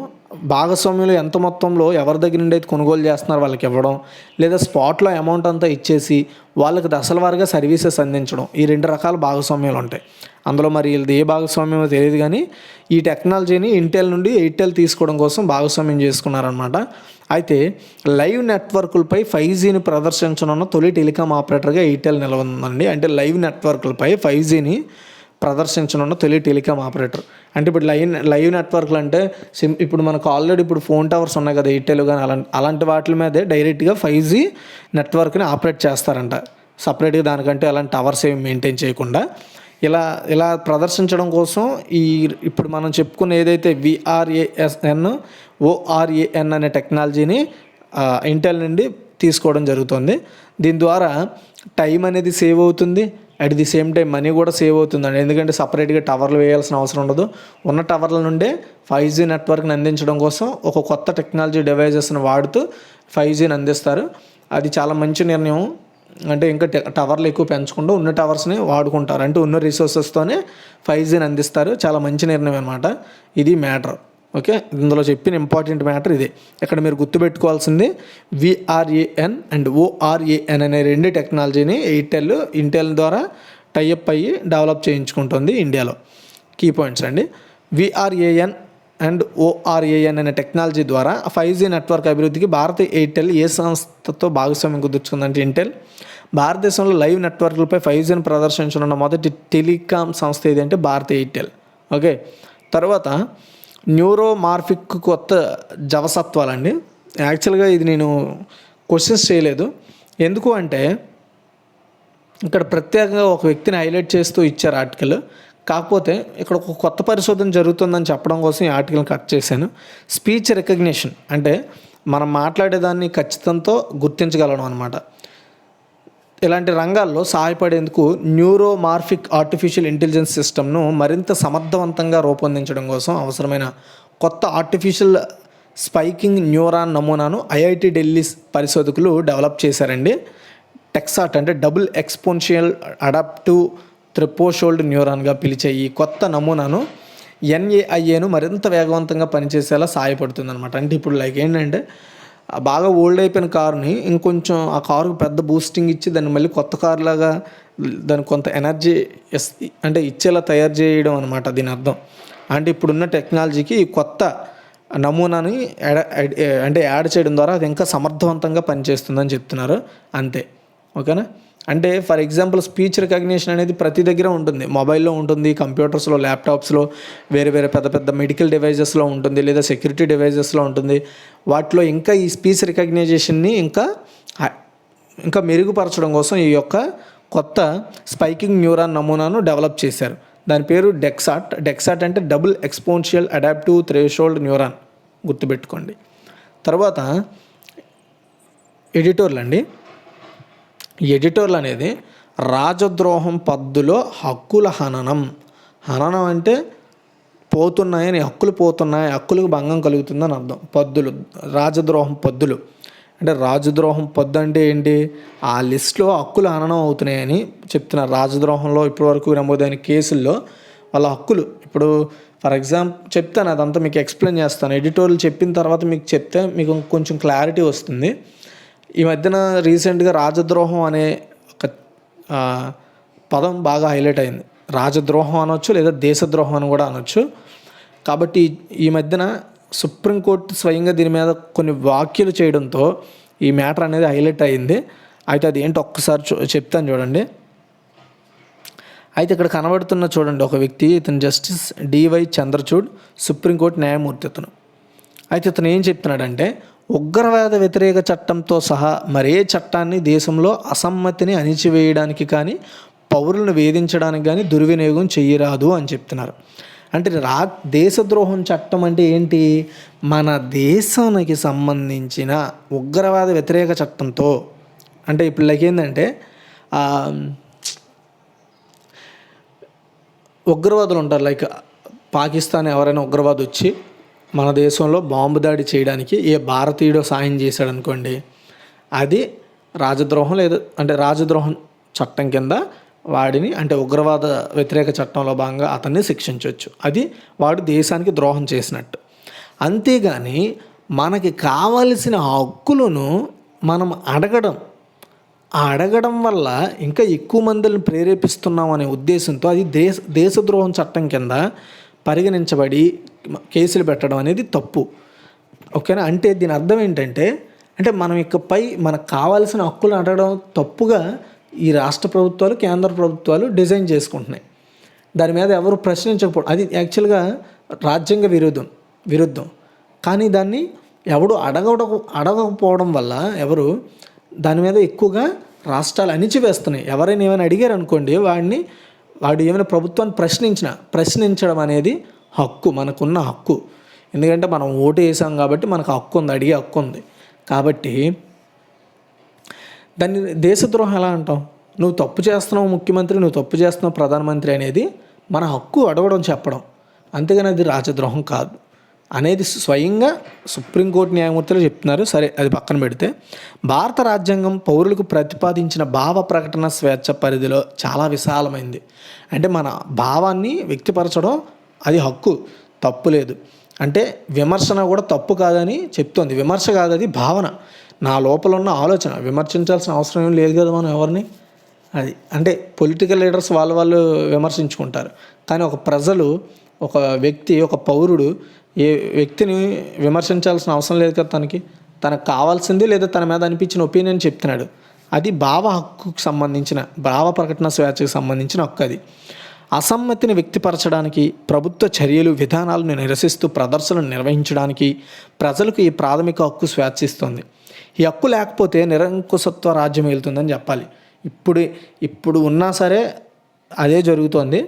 భాగస్వామ్యంలో ఎంత మొత్తంలో ఎవరి దగ్గర నుండి అయితే కొనుగోలు చేస్తున్నారో వాళ్ళకి ఇవ్వడం, లేదా స్పాట్లో అమౌంట్ అంతా ఇచ్చేసి వాళ్ళకి దశల వారీగా సర్వీసెస్ అందించడం. ఈ 2 రకాల భాగస్వామ్యాలు ఉంటాయి. అందులో మరి వీళ్ళది ఏ భాగస్వామ్యమో తెలియదు, కానీ ఈ టెక్నాలజీని ఇంటెల్ నుండి ఎయిర్టెల్ తీసుకోవడం కోసం భాగస్వామ్యం చేసుకున్నారనమాట. అయితే లైవ్ నెట్వర్క్లపై 5Gని ప్రదర్శించనున్న తొలి టెలికాం ఆపరేటర్గా ఎయిర్టెల్ నిలవనుందండి. అంటే లైవ్ నెట్వర్క్లపై 5Gని ప్రదర్శించనున్న తొలి టెలికాం ఆపరేటర్. అంటే ఇప్పుడు లైవ్ నెట్వర్క్లు అంటే ఇప్పుడు మనకు ఆల్రెడీ ఇప్పుడు ఫోన్ టవర్స్ ఉన్నాయి కదా ఎయిర్టెల్ కానీ, అలాంటి వాటి మీదే డైరెక్ట్గా 5G నెట్వర్క్ని ఆపరేట్ చేస్తారంట. సపరేట్గా దానికంటే అలాంటి టవర్స్ ఏమి మెయింటైన్ చేయకుండా ఇలా ప్రదర్శించడం కోసం ఇప్పుడు మనం చెప్పుకున్న ఏదైతే VRAN ORAN అనే టెక్నాలజీని ఇంటెల్ నుండి తీసుకోవడం జరుగుతుంది. దీని ద్వారా టైం అనేది సేవ్ అవుతుంది, at the same time money కూడా సేవ్ అవుతుందండి. ఎందుకంటే సపరేట్గా టవర్లు వేయాల్సిన అవసరం ఉండదు. ఉన్న టవర్ల నుండే 5G నెట్వర్క్ని అందించడం కోసం ఒక కొత్త టెక్నాలజీ డివైజెస్ని వాడుతూ 5Gని అందిస్తారు. అది చాలా మంచి నిర్ణయం. అంటే ఇంకా టవర్లు ఎక్కువ పెంచకుండా ఉన్న టవర్స్ని వాడుకుంటారు, అంటే ఉన్న రిసోర్సెస్తోనే 5Gని అందిస్తారు. చాలా మంచి నిర్ణయం అనమాట. ఇది మ్యాటర్. ఓకే, ఇందులో చెప్పిన ఇంపార్టెంట్ మ్యాటర్ ఇదే. ఇక్కడ మీరు గుర్తుపెట్టుకోవాల్సింది VRAN అండ్ ORAN అనే 2 టెక్నాలజీని ఇంటెల్ ద్వారా టైఅప్ అయ్యి డెవలప్ చేయించుకుంటుంది ఇండియాలో. కీ పాయింట్స్ అండి. VRAN అండ్ ORAN అనే టెక్నాలజీ ద్వారా 5G నెట్వర్క్ అభివృద్ధికి భారత ఎయిర్టెల్ ఏ సంస్థతో భాగస్వామ్యం కుదుర్చుకుందంటే ఇంటెల్. భారతదేశంలో లైవ్ నెట్వర్క్లపై 5Gని ప్రదర్శించనున్న మొదటి టెలికాం సంస్థ ఏదంటే భారత ఎయిర్టెల్. ఓకే, తర్వాత న్యూరోమార్ఫిక్ కొత్త జవసత్వాలండి. యాక్చువల్గా ఇది నేను క్వశ్చన్స్ చేయలేదు, ఎందుకు అంటే ఇక్కడ ప్రత్యేకంగా ఒక వ్యక్తిని హైలైట్ చేస్తూ ఇచ్చారు ఆర్టికల్. కాకపోతే ఇక్కడ ఒక కొత్త పరిశోధన జరుగుతుందని చెప్పడం కోసం ఈ ఆర్టికల్ని కట్ చేశాను. స్పీచ్ రికగ్నిషన్ అంటే మనం మాట్లాడేదాన్ని ఖచ్చితంతో గుర్తించగలం అనమాట. ఇలాంటి రంగాల్లో సహాయపడేందుకు న్యూరోమార్ఫిక్ ఆర్టిఫిషియల్ ఇంటెలిజెన్స్ సిస్టమ్ను మరింత సమర్థవంతంగా రూపొందించడం కోసం అవసరమైన కొత్త ఆర్టిఫిషియల్ స్పైకింగ్ న్యూరాన్ నమూనాను IIT ఢిల్లీ పరిశోధకులు డెవలప్ చేశారండి. టెక్సాట్ అంటే డబుల్ ఎక్స్పోనెన్షియల్ అడాప్టివ్ థ్రెషోల్డ్ న్యూరాన్గా పిలిచే ఈ కొత్త నమూనాను NAIAను మరింత వేగవంతంగా పనిచేసేలా సహాయపడుతుంది అనమాట. అంటే ఇప్పుడు ఏంటంటే బాగా ఓల్డ్ అయిపోయిన కారుని ఇంకొంచెం ఆ కారుకు పెద్ద బూస్టింగ్ ఇచ్చి దాన్ని మళ్ళీ కొత్త కారు లాగా దానికి కొంత ఎనర్జీ అంటే ఇచ్చేలా తయారు చేయడం అనమాట దీని అర్థం. అంటే ఇప్పుడున్న టెక్నాలజీకి ఈ కొత్త నమూనాని యాడ్ చేయడం ద్వారా అది ఇంకా సమర్థవంతంగా పనిచేస్తుందని చెప్తున్నారు అంతే. ఓకేనా, అంటే ఫర్ ఎగ్జాంపుల్ స్పీచ్ రికగ్నిషన్ అనేది ప్రతి దగ్గర ఉంటుంది. మొబైల్లో ఉంటుంది, కంప్యూటర్స్లో, ల్యాప్టాప్స్లో, వేరే పెద్ద పెద్ద మెడికల్ డివైజెస్లో ఉంటుంది, లేదా సెక్యూరిటీ డివైజెస్లో ఉంటుంది. వాటిలో ఇంకా ఈ స్పీచ్ రికగ్నిషన్ని ఇంకా మెరుగుపరచడం కోసం ఈ యొక్క కొత్త స్పైకింగ్ న్యూరాన్ నమూనాను డెవలప్ చేశారు. దాని పేరు డెక్సాట్ అంటే double exponential adaptive threshold neuron, గుర్తుపెట్టుకోండి. తర్వాత ఎడిటోర్లు అండి. ఎడిటోర్లు అనేది రాజద్రోహం పద్దులో హక్కుల హననం అంటే పోతున్నాయని, హక్కులకు భంగం కలుగుతుందని అర్థం. పద్దులు, రాజద్రోహం పద్దులు అంటే రాజద్రోహం పద్దు అంటే ఏంటి, ఆ లిస్టులో హక్కులు హననం అవుతున్నాయని చెప్తున్నారు. రాజద్రోహంలో ఇప్పటివరకు నమోదైన కేసుల్లో వాళ్ళ హక్కులు, ఇప్పుడు ఫర్ ఎగ్జాంపుల్ చెప్తాను, అదంతా మీకు ఎక్స్ప్లెయిన్ చేస్తాను. ఎడిటోర్లు చెప్పిన తర్వాత మీకు చెప్తే మీకు కొంచెం క్లారిటీ వస్తుంది. ఈ మధ్యన రీసెంట్గా రాజద్రోహం అనే ఒక పదం బాగా హైలైట్ అయింది. రాజద్రోహం అనొచ్చు, లేదా దేశద్రోహం అని కూడా అనొచ్చు. కాబట్టి ఈ మధ్యన సుప్రీంకోర్టు స్వయంగా దీని మీద కొన్ని వ్యాఖ్యలు చేయడంతో ఈ మ్యాటర్ అనేది హైలైట్ అయింది. అయితే అది ఏంటో ఒక్కసారి చెప్తాను చూడండి. అయితే ఇక్కడ కనబడుతున్న చూడండి ఒక వ్యక్తి, ఇతను జస్టిస్ DY చంద్రచూడ్, సుప్రీంకోర్టు న్యాయమూర్తి ఇతను. అయితే ఇతను ఏం చెప్తున్నాడంటే, ఉగ్రవాద వ్యతిరేక చట్టంతో సహా మరే చట్టాన్ని దేశంలో అసమ్మతిని అణిచివేయడానికి కానీ, పౌరులను వేధించడానికి కానీ దుర్వినియోగం చేయరాదు అని చెప్తున్నారు. అంటే దేశద్రోహం చట్టం అంటే ఏంటి, మన దేశానికి సంబంధించిన ఉగ్రవాద వ్యతిరేక చట్టంతో, అంటే ఇప్పుడు ఏంటంటే ఉగ్రవాదులు ఉంటారు, పాకిస్తాన్ ఎవరైనా ఉగ్రవాది వచ్చి మన దేశంలో బాంబు దాడి చేయడానికి ఏ భారతీయుడో సాయం చేశాడు అనుకోండి, అది రాజద్రోహం, లేదా అంటే రాజద్రోహం చట్టం కింద వాడిని, అంటే ఉగ్రవాద వ్యతిరేక చట్టంలో భాగంగా అతన్ని శిక్షించవచ్చు. అది వాడు దేశానికి ద్రోహం చేసినట్టు. అంతేగాని మనకి కావలసిన హక్కులను మనం అడగడం వల్ల ఇంకా ఎక్కువ మందిని ప్రేరేపిస్తున్నాం అనే ఉద్దేశంతో అది దేశద్రోహం చట్టం కింద పరిగణించబడి కేసులు పెట్టడం అనేది తప్పు. ఓకేనా, అంటే దీని అర్థం ఏంటంటే, అంటే మనం ఇకపై మనకు కావాల్సిన హక్కులు అడగడం తప్పుగా ఈ రాష్ట్ర ప్రభుత్వాలు, కేంద్ర ప్రభుత్వాలు డిజైన్ చేసుకుంటున్నాయి. దాని మీద ఎవరు ప్రశ్నించకపోవడం, అది యాక్చువల్గా రాజ్యాంగ విరుద్ధం. కానీ దాన్ని ఎవడు అడగకపోవడం వల్ల ఎవరు దాని మీద ఎక్కువగా రాష్ట్రాలు అణిచివేస్తున్నాయి. ఎవరైనా ఏమైనా అడిగారు అనుకోండి, వాడు ఏమైనా ప్రభుత్వాన్ని ప్రశ్నించడం అనేది హక్కు, మనకున్న హక్కు. ఎందుకంటే మనం ఓటు వేసాం కాబట్టి మనకు హక్కు ఉంది, అడిగే హక్కు ఉంది. కాబట్టి దాన్ని దేశద్రోహం ఎలా అంటాం? నువ్వు తప్పు చేస్తున్నావు ముఖ్యమంత్రి, నువ్వు తప్పు చేస్తున్నావు ప్రధానమంత్రి అనేది మన హక్కు అడగడం, చెప్పడం. అంతేగాని అది రాజద్రోహం కాదు అనేది స్వయంగా సుప్రీంకోర్టు న్యాయమూర్తులు చెప్తున్నారు. సరే, అది పక్కన పెడితే, భారత రాజ్యాంగం పౌరులకు ప్రతిపాదించిన భావ ప్రకటన స్వేచ్ఛ పరిధిలో చాలా విశాలమైంది. అంటే మన భావాన్ని వ్యక్తపరచడం అది హక్కు, తప్పు లేదు. అంటే విమర్శన కూడా తప్పు కాదని చెప్తోంది. విమర్శ కాదు, అది భావన, నా లోపల ఉన్న ఆలోచన. విమర్శించాల్సిన అవసరం ఏం లేదు కదా మనం ఎవరిని. అది అంటే పొలిటికల్ లీడర్స్ వాళ్ళు విమర్శించుకుంటారు. కానీ ఒక ప్రజలు, ఒక వ్యక్తి, ఒక పౌరుడు ఏ వ్యక్తిని విమర్శించాల్సిన అవసరం లేదు కదా. తనకు కావాల్సింది లేదా తన మీద అనిపించిన ఒపీనియన్ చెప్తున్నాడు. అది భావ హక్కుకు సంబంధించిన, భావ ప్రకటన స్వేచ్ఛకు సంబంధించిన హక్కు. అది అసమ్మతిని వ్యక్తపరచడానికి, ప్రభుత్వ చర్యలు విధానాలను నిరసిస్తూ ప్రదర్శనలు నిర్వహించడానికి ప్రజలకు ఈ ప్రాథమిక హక్కు స్వేచ్ఛ ఇస్తుంది. ఈ హక్కు లేకపోతే నిరంకుశత్వ రాజ్యం వెళ్తుందని చెప్పాలి. ఇప్పుడు ఉన్నా సరే అదే జరుగుతోంది,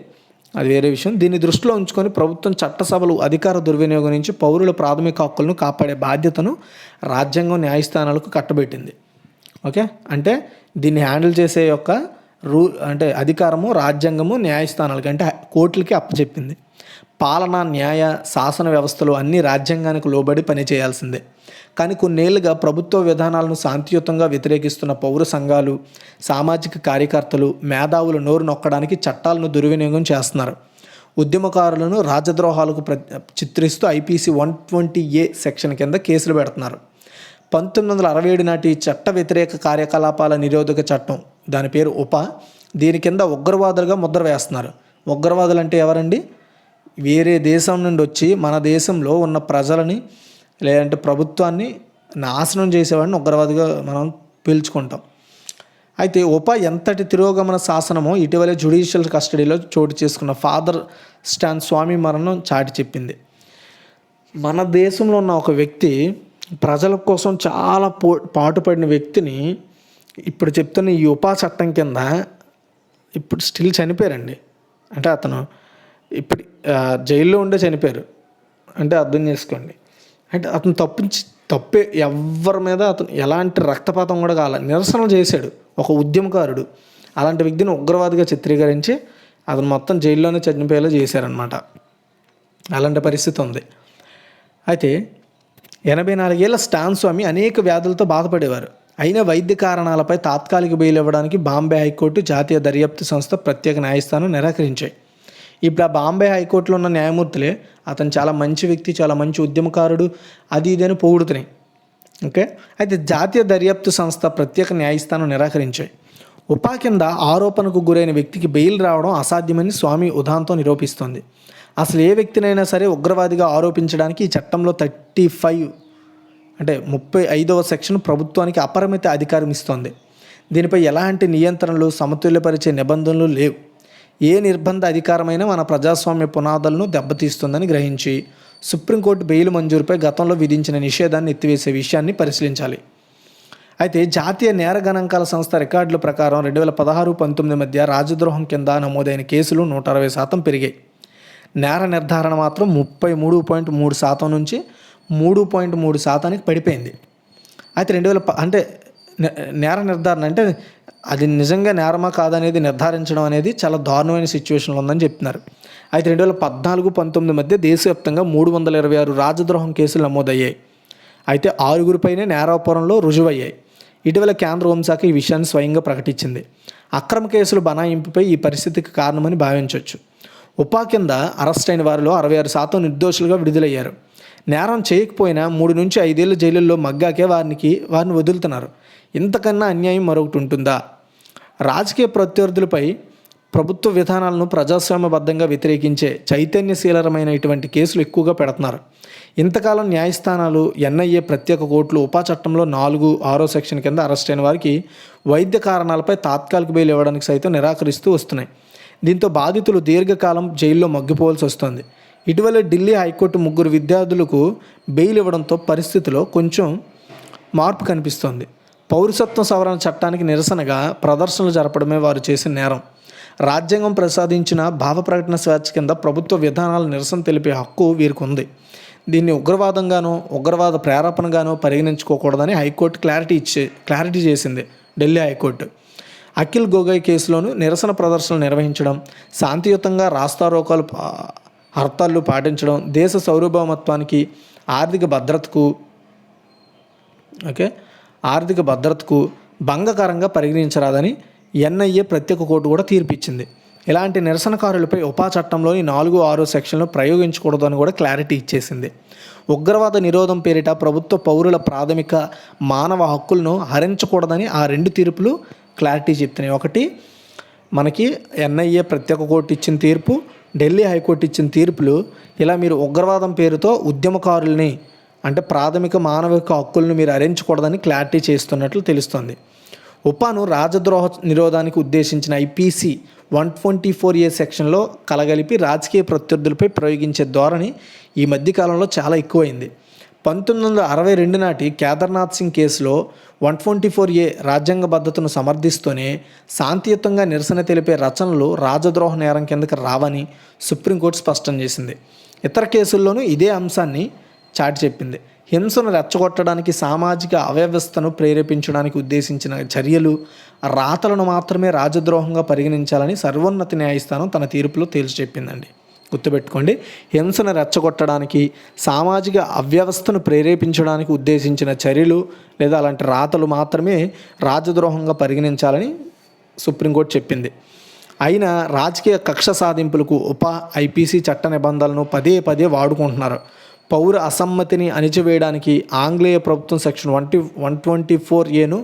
అది వేరే విషయం. దీన్ని దృష్టిలో ఉంచుకొని ప్రభుత్వం చట్టసభలు అధికార దుర్వినియోగం నుంచి పౌరుల ప్రాథమిక హక్కులను కాపాడే బాధ్యతను రాజ్యాంగం న్యాయస్థానాలకు కట్టబెట్టింది. ఓకే, అంటే దీన్ని హ్యాండిల్ చేసే యొక్క అంటే అధికారము రాజ్యాంగము న్యాయస్థానాలకి అంటే కోర్టులకి అప్పచెప్పింది. పాలన, న్యాయ, శాసన వ్యవస్థలు అన్నీ రాజ్యాంగానికి లోబడి పనిచేయాల్సిందే. కానీ కొన్నేళ్లుగా ప్రభుత్వ విధానాలను శాంతియుతంగా వ్యతిరేకిస్తున్న పౌర సంఘాలు, సామాజిక కార్యకర్తలు, మేధావులు నోరు నొక్కడానికి చట్టాలను దుర్వినియోగం చేస్తున్నారు. ఉద్యమకారులను రాజద్రోహాలకు చిత్రిస్తూ IPC 120A సెక్షన్ కింద కేసులు పెడుతున్నారు. 1967 నాటి చట్ట వ్యతిరేక కార్యకలాపాల నిరోధక చట్టం, దాని పేరు ఉప, దీని కింద ఉగ్రవాదులుగా ముద్ర వేస్తున్నారు. ఉగ్రవాదులు అంటే ఎవరండి? వేరే దేశం నుండి వచ్చి మన దేశంలో ఉన్న ప్రజలని లేదంటే ప్రభుత్వాన్ని నాశనం చేసేవాడిని ఉగ్రవాదిగా మనం పిలుచుకుంటాం. అయితే ఉప ఎంతటి తిరోగమన శాసనమో ఇటీవలే జ్యుడిషియల్ కస్టడీలో చోటు చేసుకున్న ఫాదర్ స్టాన్ స్వామి మరణం చాటి చెప్పింది. మన దేశంలో ఉన్న ఒక వ్యక్తి, ప్రజల కోసం చాలా పాటుపడిన వ్యక్తిని ఇప్పుడు చెప్తున్న ఈ ఉపా చట్టం కింద ఇప్పుడు స్టిల్ చనిపోయారండి. అంటే అతను ఇప్పుడు జైల్లో ఉండే చనిపోయారు అంటే అర్థం చేసుకోండి. అంటే అతను తప్పే ఎవరి మీద అతను ఎలాంటి రక్తపాతం కూడా కాల, నిరసనలు చేశాడు ఒక ఉద్యమకారుడు. అలాంటి వ్యక్తిని ఉగ్రవాదిగా చిత్రీకరించి అతను మొత్తం జైల్లోనే చనిపోయేలా చేశారనమాట. అలాంటి పరిస్థితి ఉంది. అయితే 84 ఏళ్ల స్టాన్ స్వామి అనేక వ్యాధులతో బాధపడేవారు. అయినా వైద్య కారణాలపై తాత్కాలిక బెయిల్ ఇవ్వడానికి బాంబే హైకోర్టు, జాతీయ దర్యాప్తు సంస్థ, ప్రత్యేక న్యాయస్థానం నిరాకరించాయి. ఇప్పుడు ఆ బాంబే హైకోర్టులో ఉన్న న్యాయమూర్తులే అతను చాలా మంచి వ్యక్తి, చాలా మంచి ఉద్యమకారుడు, అది ఇదని పొగుడుతున్నాయి. ఓకే, అయితే జాతీయ దర్యాప్తు సంస్థ, ప్రత్యేక న్యాయస్థానం నిరాకరించాయి. ఉపా కింద ఆరోపణకు గురైన వ్యక్తికి బెయిల్ రావడం అసాధ్యమని స్వామి ఉదాంతం నిరూపిస్తోంది. అసలు ఏ వ్యక్తినైనా సరే ఉగ్రవాదిగా ఆరోపించడానికి ఈ చట్టంలో 35 అంటే 35వ సెక్షన్ ప్రభుత్వానికి అపరిమిత అధికారం ఇస్తోంది. దీనిపై ఎలాంటి నియంత్రణలు, సమతుల్యపరిచే నిబంధనలు లేవు. ఏ నిర్బంధ అధికారమైనా మన ప్రజాస్వామ్య పునాదులను దెబ్బతీస్తుందని గ్రహించి సుప్రీంకోర్టు బెయిల్ మంజూరుపై గతంలో విధించిన నిషేధాన్ని ఎత్తివేసే విషయాన్ని పరిశీలించాలి. అయితే జాతీయ నేర గణాంకాల సంస్థ రికార్డుల ప్రకారం 2016-19 మధ్య రాజద్రోహం కింద నమోదైన కేసులు 160% పెరిగాయి. నేర నిర్ధారణ మాత్రం 33.3% నుంచి 3.3%కి పడిపోయింది. అయితే అంటే నేర నిర్ధారణ అంటే అది నిజంగా నేరమా కాదనేది నిర్ధారించడం అనేది చాలా దారుణమైన సిచ్యువేషన్లో ఉందని చెప్తున్నారు. అయితే 2014-19 మధ్య దేశవ్యాప్తంగా 326 రాజద్రోహం కేసులు నమోదయ్యాయి. అయితే 6గురిపైనే నేరాపరంలో రుజువయ్యాయి. ఇటీవల కేంద్ర హోంశాఖ ఈ విషయాన్ని స్వయంగా ప్రకటించింది. అక్రమ కేసులు బనాయింపుపై ఈ పరిస్థితికి కారణమని భావించవచ్చు. ఉపా కింద అరెస్ట్ అయిన వారిలో 66% నిర్దోషులుగా విడుదలయ్యారు. నేరం చేయకపోయినా 3 నుంచి 5 ఏళ్ల జైలుల్లో మగ్గాకే వారిని వదులుతున్నారు. ఇంతకన్నా అన్యాయం మరొకటి ఉంటుందా? రాజకీయ ప్రత్యర్థులపై ప్రభుత్వ విధానాలను ప్రజాస్వామ్యబద్ధంగా వ్యతిరేకించే చైతన్యశీలరమైన ఇటువంటి కేసులు ఎక్కువగా పెడుతున్నారు. ఇంతకాలం న్యాయస్థానాలు, NIA, ప్రత్యేక కోర్టులు ఉపా చట్టంలో 4-6 సెక్షన్ కింద అరెస్ట్ అయిన వారికి వైద్య కారణాలపై తాత్కాలిక బెయిల్ ఇవ్వడానికి సైతం నిరాకరిస్తూ వస్తున్నాయి. దీంతో బాధితులు దీర్ఘకాలం జైల్లో మగ్గిపోవాల్సి వస్తుంది. ఇటీవల ఢిల్లీ హైకోర్టు 3 విద్యార్థులకు బెయిల్ ఇవ్వడంతో పరిస్థితిలో కొంచెం మార్పు కనిపిస్తోంది. పౌరసత్వ సవరణ చట్టానికి నిరసనగా ప్రదర్శనలు జరపడమే వారు చేసిన నేరం. రాజ్యాంగం ప్రసాదించిన భావ ప్రకటన స్వేచ్ఛ కింద ప్రభుత్వ విధానాల నిరసన తెలిపే హక్కు వీరికి ఉంది. దీన్ని ఉగ్రవాదంగానో ఉగ్రవాద ప్రేరేపణగానో పరిగణించుకోకూడదని హైకోర్టు క్లారిటీ చేసింది. ఢిల్లీ హైకోర్టు అఖిల్ గోగోయ్ కేసులోనూ నిరసన ప్రదర్శనలు నిర్వహించడం, శాంతియుతంగా రాస్తారోకాలు, హర్తాళ్ళు పాటించడం దేశ సార్వభౌమత్వానికి, ఆర్థిక భద్రతకు భంగకరంగా పరిగణించరాదని NIA ప్రత్యేక కోర్టు కూడా తీర్పిచ్చింది. ఇలాంటి నిరసనకారులపై ఉపా చట్టంలోని 4-6 సెక్షన్లు ప్రయోగించకూడదని కూడా క్లారిటీ ఇచ్చేసింది. ఉగ్రవాద నిరోధం పేరిట ప్రభుత్వ పౌరుల ప్రాథమిక మానవ హక్కులను హరించకూడదని ఆ 2 తీర్పులు క్లారిటీ చెప్తున్నాయి. ఒకటి మనకి NIA ప్రత్యేక కోర్టు ఇచ్చిన తీర్పు, ఢిల్లీ హైకోర్టు ఇచ్చిన తీర్పులు ఇలా మీరు ఉగ్రవాదం పేరుతో ఉద్యమకారుల్ని అంటే ప్రాథమిక మానవిక హక్కులను మీరు హరించకూడదని క్లారిటీ చేస్తున్నట్లు తెలుస్తోంది. ఉపాను రాజద్రోహ నిరోధానికి ఉద్దేశించిన ఐపీసీ 124A సెక్షన్లో కలగలిపి రాజకీయ ప్రత్యర్థులపై ప్రయోగించే ధోరణి ఈ మధ్యకాలంలో చాలా ఎక్కువైంది. 1962 నాటి కేదార్నాథ్ సింగ్ కేసులో 124A రాజ్యాంగబద్ధతను సమర్థిస్తూనే శాంతియుతంగా నిరసన తెలిపే రచనలు రాజద్రోహ నేరం కిందకి రావని సుప్రీంకోర్టు స్పష్టం చేసింది. ఇతర కేసుల్లోనూ ఇదే అంశాన్ని చాటి చెప్పింది. హింసను రెచ్చగొట్టడానికి, సామాజిక అవ్యవస్థను ప్రేరేపించడానికి ఉద్దేశించిన చర్యలు, రాతలను మాత్రమే రాజద్రోహంగా పరిగణించాలని సర్వోన్నత న్యాయస్థానం తన తీర్పులో తేల్చి చెప్పిందండి. గుర్తుపెట్టుకోండి, హింసను రెచ్చగొట్టడానికి, సామాజిక అవ్యవస్థను ప్రేరేపించడానికి ఉద్దేశించిన చర్యలు లేదా అలాంటి రాతలు మాత్రమే రాజద్రోహంగా పరిగణించాలని సుప్రీంకోర్టు చెప్పింది. అయినా రాజకీయ కక్ష సాధింపులకు ఐపీసీ చట్ట నిబంధనలను పదే పదే వాడుకుంటున్నారు. పౌర అసమ్మతిని అణిచివేయడానికి ఆంగ్లేయ ప్రభుత్వం సెక్షన్ 124Aను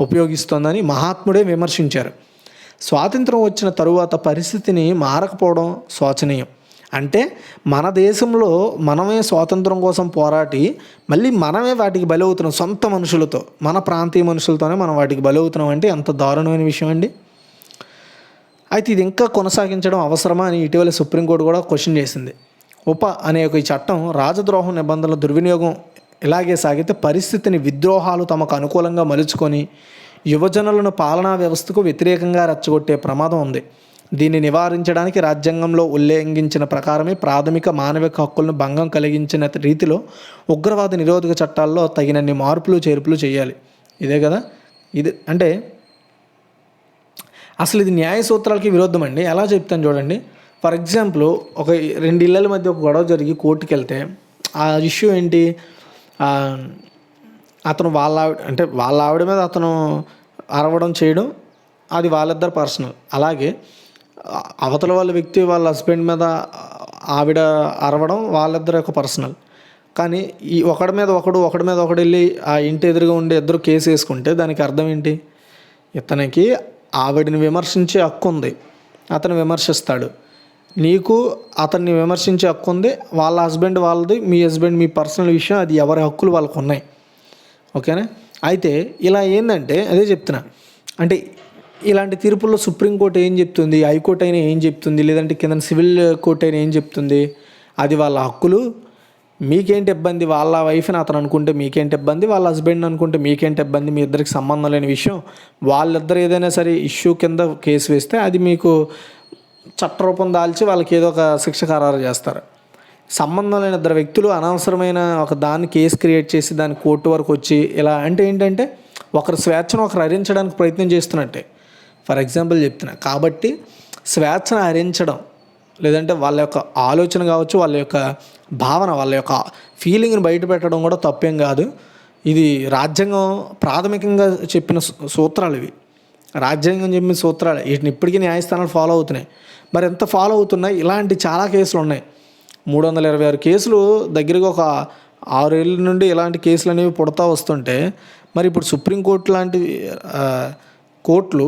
ఉపయోగిస్తోందని మహాత్ముడే విమర్శించారు. స్వాతంత్రం వచ్చిన తరువాత పరిస్థితిని మారకపోవడం శోచనీయం. అంటే మన దేశంలో మనమే స్వాతంత్రం కోసం పోరాటి మళ్ళీ మనమే వాటికి బలవుతున్నాం. సొంత మనుషులతో, మన ప్రాంతీయ మనుషులతోనే మనం వాటికి బలవుతున్నాం అంటే ఎంత దారుణమైన విషయం అండి. అయితే ఇది ఇంకా కొనసాగించడం అవసరమా అని ఇటీవల సుప్రీంకోర్టు కూడా క్వశ్చన్ చేసింది. అనే ఒక ఈ చట్టం రాజద్రోహం నిబంధనల దుర్వినియోగం ఇలాగే సాగితే పరిస్థితిని విద్రోహాలు తమకు అనుకూలంగా మలుచుకొని యువజనులను పాలనా వ్యవస్థకు వ్యతిరేకంగా రెచ్చగొట్టే ప్రమాదం ఉంది. దీన్ని నివారించడానికి రాజ్యాంగంలో ఉల్లంఘించిన ప్రకారమే ప్రాథమిక మానవిక హక్కులను భంగం కలిగించిన రీతిలో ఉగ్రవాద నిరోధక చట్టాల్లో తగినన్ని మార్పులు చేర్పులు చేయాలి. ఇదే కదా ఇది. అంటే అసలు ఇది న్యాయ సూత్రాలకి విరుద్ధం అండి. ఎలా చెప్తాను చూడండి. ఫర్ ఎగ్జాంపుల్, ఒక 2 ఇళ్ళల మధ్య ఒక గొడవ జరిగి కోర్టుకి వెళ్తే ఆ ఇష్యూ ఏంటి, అతను వాళ్ళ ఆవిడ మీద అతను అరవడం చేయడం అది వాళ్ళిద్దరు పర్సనల్. అలాగే అవతల వాళ్ళ వ్యక్తి వాళ్ళ హస్బెండ్ మీద ఆవిడ అరవడం వాళ్ళిద్దరు యొక్క పర్సనల్. కానీ ఈ ఒకడి మీద ఒకడు వెళ్ళి ఆ ఇంటి ఎదురుగా ఉండే ఇద్దరు కేసు వేసుకుంటే దానికి అర్థం ఏంటి? ఇతనికి ఆవిడని విమర్శించే హక్కు ఉంది, అతను విమర్శిస్తాడు. నీకు అతన్ని విమర్శించే హక్కు ఉంది. వాళ్ళ హస్బెండ్ వాళ్ళది, మీ హస్బెండ్ మీ పర్సనల్ విషయం, అది ఎవరి హక్కులు వాళ్ళకు ఉన్నాయి. ఓకేనా? అయితే ఇలా ఏంటంటే అదే చెప్తున్నా, అంటే ఇలాంటి తీర్పుల్లో సుప్రీంకోర్టు ఏం చెప్తుంది, హైకోర్టు అయినా ఏం చెప్తుంది, లేదంటే కింద సివిల్ కోర్టు అయినా ఏం చెప్తుంది, అది వాళ్ళ హక్కులు, మీకేంటి ఇబ్బంది, వాళ్ళ వైఫ్ని అతను అనుకుంటే మీకేంటి ఇబ్బంది, వాళ్ళ హస్బెండ్ అనుకుంటే మీకేంటి ఇబ్బంది, మీ ఇద్దరికి సంబంధం లేని విషయం. వాళ్ళిద్దరు ఏదైనా సరే ఇష్యూ కింద కేసు వేస్తే అది మీకు చట్టరూపం దాల్చి వాళ్ళకి ఏదో ఒక శిక్ష ఖరారు చేస్తారు. సంబంధం లేని ఇద్దరు వ్యక్తులు అనవసరమైన ఒక దాన్ని కేసు క్రియేట్ చేసి దాన్ని కోర్టు వరకు వచ్చి ఇలా అంటే ఏంటంటే ఒకరి స్వేచ్ఛను ఒకరు హరించడానికి ప్రయత్నం చేస్తున్నట్టే. ఫర్ ఎగ్జాంపుల్ చెప్తున్నా. కాబట్టి స్వేచ్ఛను హరించడం లేదంటే వాళ్ళ యొక్క ఆలోచన కావచ్చు, వాళ్ళ యొక్క భావన, వాళ్ళ యొక్క ఫీలింగ్ని బయట పెట్టడం కూడా తప్పేం కాదు. ఇది రాజ్యాంగం ప్రాథమికంగా చెప్పిన సూత్రాలు ఇవి. రాజ్యాంగం చెప్పిన సూత్రాలు వీటిని ఇప్పటికీ న్యాయస్థానాలు ఫాలో అవుతున్నాయి. మరి ఎంత ఫాలో అవుతున్నాయి? ఇలాంటి చాలా కేసులు ఉన్నాయి. 326 కేసులు దగ్గరగా ఒక 6 ఏళ్ళ నుండి ఇలాంటి కేసులు అనేవి పుడతా వస్తుంటే మరి ఇప్పుడు సుప్రీంకోర్టు లాంటి కోర్టులు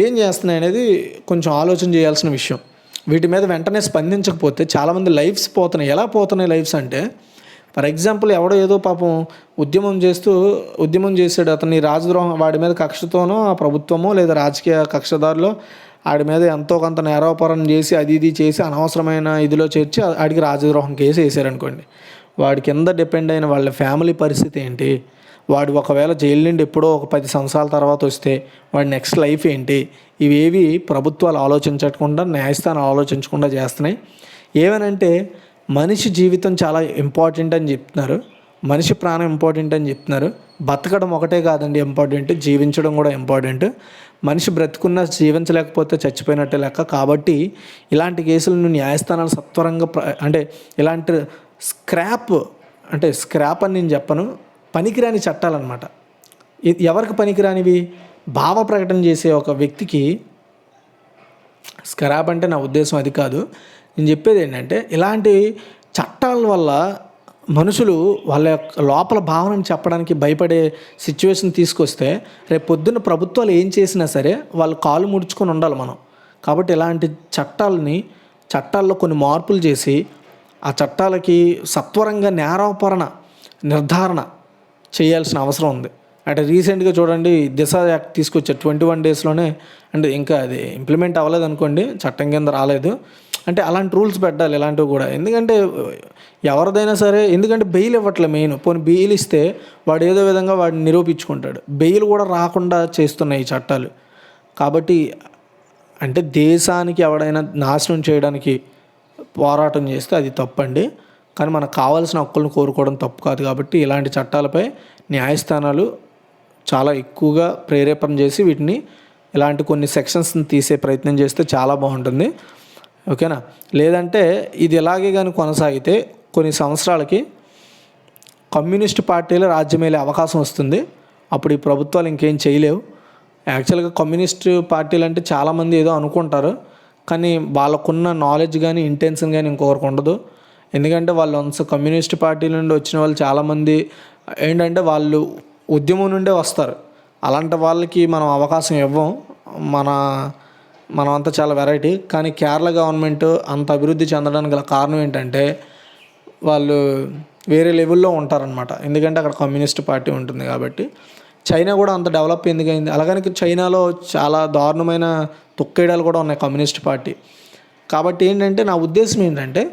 ఏం చేస్తున్నాయి అనేది కొంచెం ఆలోచన చేయాల్సిన విషయం. వీటి మీద వెంటనే స్పందించకపోతే చాలామంది లైఫ్స్ పోతున్నాయి. ఎలా పోతున్నాయి లైఫ్స్ అంటే, ఫర్ ఎగ్జాంపుల్ ఎవడో ఏదో పాపం ఉద్యమం చేశాడు, అతన్ని రాజద్రోహం వాడి మీద కక్షతోనో ఆ ప్రభుత్వమో లేదా రాజకీయ కక్షదారులో ఆడి మీద ఎంతో కొంత నేరాపరం చేసి అది ఇది చేసి అనవసరమైన ఇదిలో చేర్చి ఆడికి రాజద్రోహం కేసు వేసారనుకోండి. వాడి కింద డిపెండ్ అయిన వాళ్ళ ఫ్యామిలీ పరిస్థితి ఏంటి? వాడు ఒకవేళ జైలు నుండి ఎప్పుడో ఒక 10 సంవత్సరాల తర్వాత వస్తే వాడి నెక్స్ట్ లైఫ్ ఏంటి? ఇవేవి ప్రభుత్వాలు ఆలోచించకుండా, న్యాయస్థానాలు ఆలోచించకుండా చేస్తున్నాయి. ఏమనంటే మనిషి జీవితం చాలా ఇంపార్టెంట్ అని చెప్తున్నారు, మనిషి ప్రాణం ఇంపార్టెంట్ అని చెప్తున్నారు. బతకడం ఒకటే కాదండి ఇంపార్టెంట్, జీవించడం కూడా ఇంపార్టెంట్. మనిషి బ్రతుకున్న జీవించలేకపోతే చచ్చిపోయినట్టే లెక్క. కాబట్టి ఇలాంటి కేసులను న్యాయస్థానాలు సత్వరంగా అంటే ఇలాంటి స్క్రాప్ అని నేను చెప్పను, పనికిరాని చట్టాలన్నమాట. ఎవరికి పనికిరానివి? భావ ప్రకటన చేసే ఒక వ్యక్తికి స్క్రాప్ అంటే నా ఉద్దేశం అది కాదు. నేను చెప్పేది ఏంటంటే ఇలాంటి చట్టాల వల్ల మనుషులు వాళ్ళ యొక్క లోపల భావనను చెప్పడానికి భయపడే సిచ్యువేషన్ తీసుకొస్తే రేపు పొద్దున్న ప్రభుత్వాలు ఏం చేసినా సరే వాళ్ళు కాలు ముడుచుకొని ఉండాలి మనం. కాబట్టి ఇలాంటి చట్టాలని చట్టాల్లో కొన్ని మార్పులు చేసి ఆ చట్టాలకి సత్వరంగా నేరాపరణ నిర్ధారణ చేయాల్సిన అవసరం ఉంది. అంటే రీసెంట్గా చూడండి దిశ యాక్ట్ తీసుకొచ్చారు 21 డేస్లోనే. అంటే ఇంకా అది ఇంప్లిమెంట్ అవ్వలేదు అనుకోండి, చట్టం కింద రాలేదు. అంటే అలాంటి రూల్స్ పెట్టాలి ఇలాంటివి కూడా. ఎందుకంటే ఎవరిదైనా సరే, ఎందుకంటే బెయిల్ ఇవ్వట్లే మెయిన్. పోనీ బెయిల్ ఇస్తే వాడు ఏదో విధంగా వాడిని నిరూపించుకుంటాడు. బెయిల్ కూడా రాకుండా చేస్తున్నాయి ఈ చట్టాలు. కాబట్టి అంటే దేశానికి ఎవడైనా నాశనం చేయడానికి పోరాటం చేస్తే అది తప్పండి. కానీ మనకు కావాల్సిన హక్కులను కోరుకోవడం తప్పు కాదు. కాబట్టి ఇలాంటి చట్టాలపై న్యాయస్థానాలు చాలా ఎక్కువగా ప్రేరేపణ చేసి వీటిని ఇలాంటి కొన్ని సెక్షన్స్ని తీసే ప్రయత్నం చేస్తే చాలా బాగుంటుంది. ఓకేనా? లేదంటే ఇది ఇలాగే కానీ కొనసాగితే కొన్ని సంవత్సరాలకి కమ్యూనిస్ట్ పార్టీలు రాజ్యమేలే అవకాశం వస్తుంది. అప్పుడు ఈ ప్రభుత్వాలు ఇంకేం చేయలేవు. యాక్చువల్గా కమ్యూనిస్ట్ పార్టీలు అంటే చాలామంది ఏదో అనుకుంటారు, కానీ వాళ్ళకున్న నాలెడ్జ్ కానీ ఇంటెన్షన్ కానీ ఇంకొకరికి ఉండదు. ఎందుకంటే వాళ్ళు కమ్యూనిస్ట్ పార్టీ నుండి వచ్చిన వాళ్ళు చాలామంది ఏంటంటే వాళ్ళు ఉద్యమం నుండే వస్తారు. అలాంటి వాళ్ళకి మనం అవకాశం ఇవ్వం. మనమంతా చాలా వెరైటీ. కానీ కేరళ గవర్నమెంట్ అంత అభివృద్ధి చెందడానికి గల కారణం ఏంటంటే వాళ్ళు వేరే లెవెల్లో ఉంటారనమాట. ఎందుకంటే అక్కడ కమ్యూనిస్ట్ పార్టీ ఉంటుంది కాబట్టి. చైనా కూడా అంత డెవలప్ ఎందుకైంది? అలాగని చైనాలో చాలా దారుణమైన తొక్కేయడాలు కూడా ఉన్నాయి కమ్యూనిస్ట్ పార్టీ. కాబట్టి ఏంటంటే నా ఉద్దేశం ఏంటంటే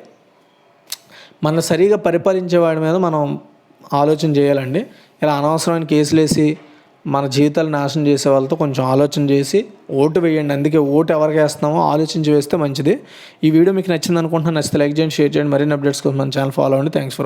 మన సరిగా పరిపాలించే వాడి మీద మనం ఆలోచన చేయాలండి. ఇలా అనవసరమైన కేసులు వేసి మన జీవితాలు నాశనం చేసే వాళ్ళతో కొంచెం ఆలోచన చేసి ఓటు వేయండి. అందుకే ఓటు ఎవరికి వేస్తున్నామో ఆలోచించి వేస్తే మంచిది. ఈ వీడియో మీకు నచ్చింది అనుకుంటున్నాను. నచ్చితే లైక్ చేయండి, షేర్ చేయండి. మరిన్ని అప్డేట్స్ కోసం మన ఛానల్ ఫాలో అవ్వండి. Thanks for